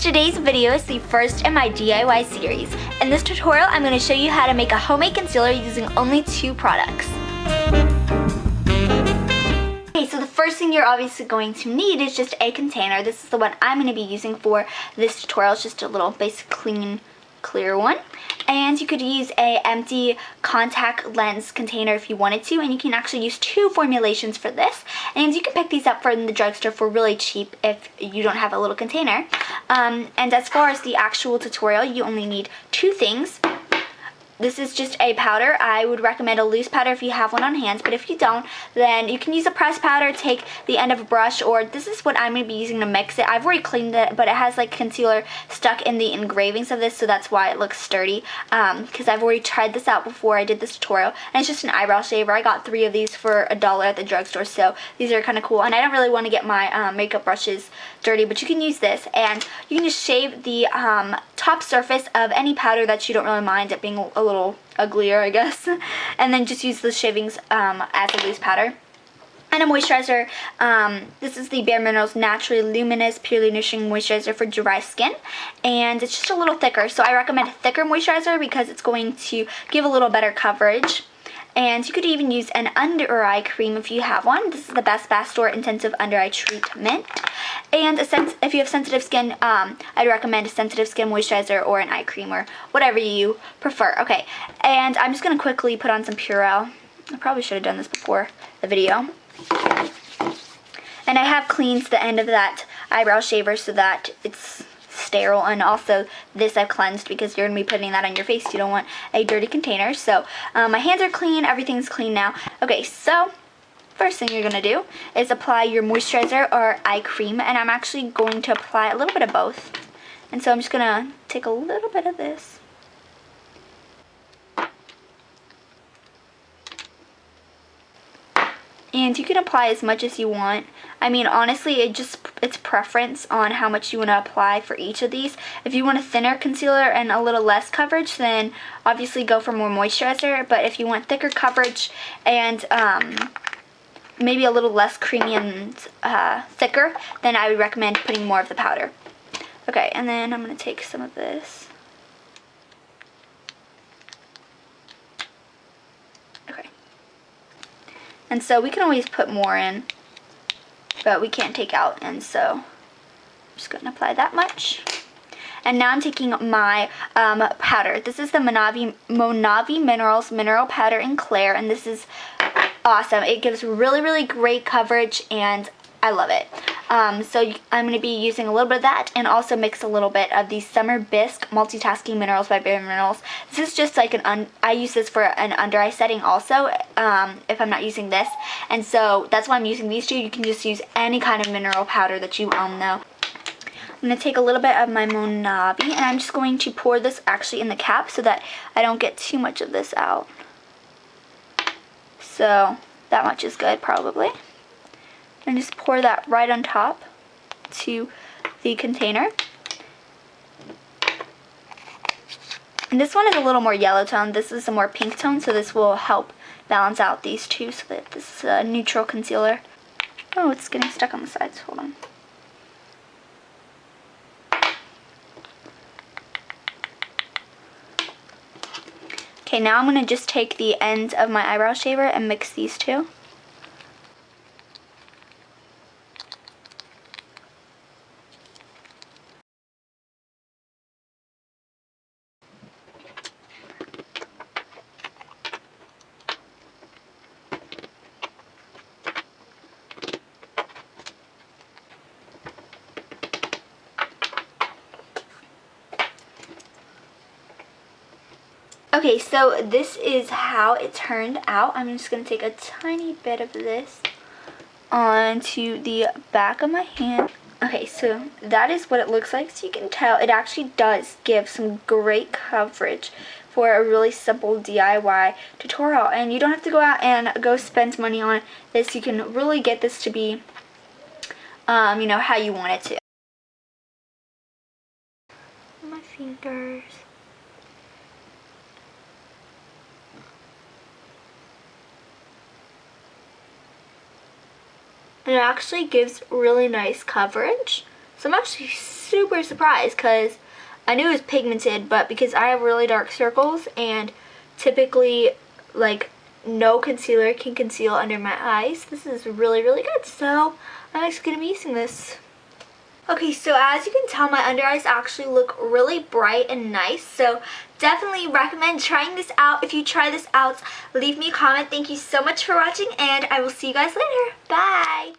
Today's video is the first in my DIY series. In this tutorial, I'm going to show you how to make a homemade concealer using only 2 products. Okay, so the first thing you're obviously going to need is just a container. This is the one I'm going to be using for this tutorial. It's just a little basic clear one. And you could use a empty contact lens container if you wanted to, and you can actually use 2 formulations for this. And you can pick these up from the drugstore for really cheap if you don't have a little container. And as far as the actual tutorial, you only need 2 things. This is just a powder. I would recommend a loose powder if you have one on hand, but if you don't, then you can use a pressed powder, take the end of a brush, or this is what I'm going to be using to mix it. I've already cleaned it, but it has like concealer stuck in the engravings of this, so that's why it looks sturdy, because I've already tried this out before I did this tutorial, and it's just an eyebrow shaver. I got 3 of these for $1 at the drugstore, so these are kind of cool, and I don't really want to get my makeup brushes dirty, but you can use this, and you can just shave the top surface of any powder that you don't really mind it being a little uglier, I guess, and then just use the shavings as a loose powder. And a moisturizer. This is the Bare Minerals Naturally Luminous Purely Nourishing Moisturizer for dry skin, and it's just a little thicker, so I recommend a thicker moisturizer because it's going to give a little better coverage. And you could even use an under eye cream if you have one. This is the Best Bastille Intensive Under Eye Treatment. And if you have sensitive skin, I'd recommend a sensitive skin moisturizer or an eye cream or whatever you prefer. Okay, and I'm just going to quickly put on some Purell. I probably should have done this before the video. And I have cleaned the end of that eyebrow shaver so that it's sterile, and also this I've cleansed because you're going to be putting that on your face. You don't want a dirty container. So my hands are clean, everything's clean now. Okay, so first thing you're going to do is apply your moisturizer or eye cream, and I'm actually going to apply a little bit of both. And so I'm just going to take a little bit of this. And you can apply as much as you want. I mean, honestly, it's preference on how much you want to apply for each of these. If you want a thinner concealer and a little less coverage, then obviously go for more moisturizer. But if you want thicker coverage and maybe a little less creamy and thicker, then I would recommend putting more of the powder. Okay, and then I'm going to take some of this. And so we can always put more in, but we can't take out, and so I'm just going to apply that much. And now I'm taking my powder. This is the Monavi Minerals Mineral Powder in Clear, and this is awesome. It gives really, really great coverage, and I love it. So I'm going to be using a little bit of that, and also mix a little bit of the Summer Bisque Multitasking Minerals by Bare Minerals. This is just like I use this for an under eye setting also, if I'm not using this. And so that's why I'm using these 2. You can just use any kind of mineral powder that you own though. I'm going to take a little bit of my Monavi, and I'm just going to pour this actually in the cap so that I don't get too much of this out. So that much is good probably. And just pour that right on top to the container. And this one is a little more yellow tone. This is a more pink tone, so this will help balance out these 2 so that this is a neutral concealer. Oh, it's getting stuck on the sides. Hold on. Okay, now I'm going to just take the ends of my eyebrow shaver and mix these 2. Okay, so this is how it turned out. I'm just going to take a tiny bit of this onto the back of my hand. Okay, so that is what it looks like. So you can tell it actually does give some great coverage for a really simple DIY tutorial. And you don't have to go out and go spend money on this. You can really get this to be, you know, how you want it to. My fingers. And it actually gives really nice coverage. So I'm actually super surprised because I knew it was pigmented, but because I have really dark circles and typically like no concealer can conceal under my eyes, this is really, really good. So I'm actually going to be using this. Okay, so as you can tell, my under eyes actually look really bright and nice, so definitely recommend trying this out. If you try this out, leave me a comment. Thank you so much for watching, and I will see you guys later. Bye!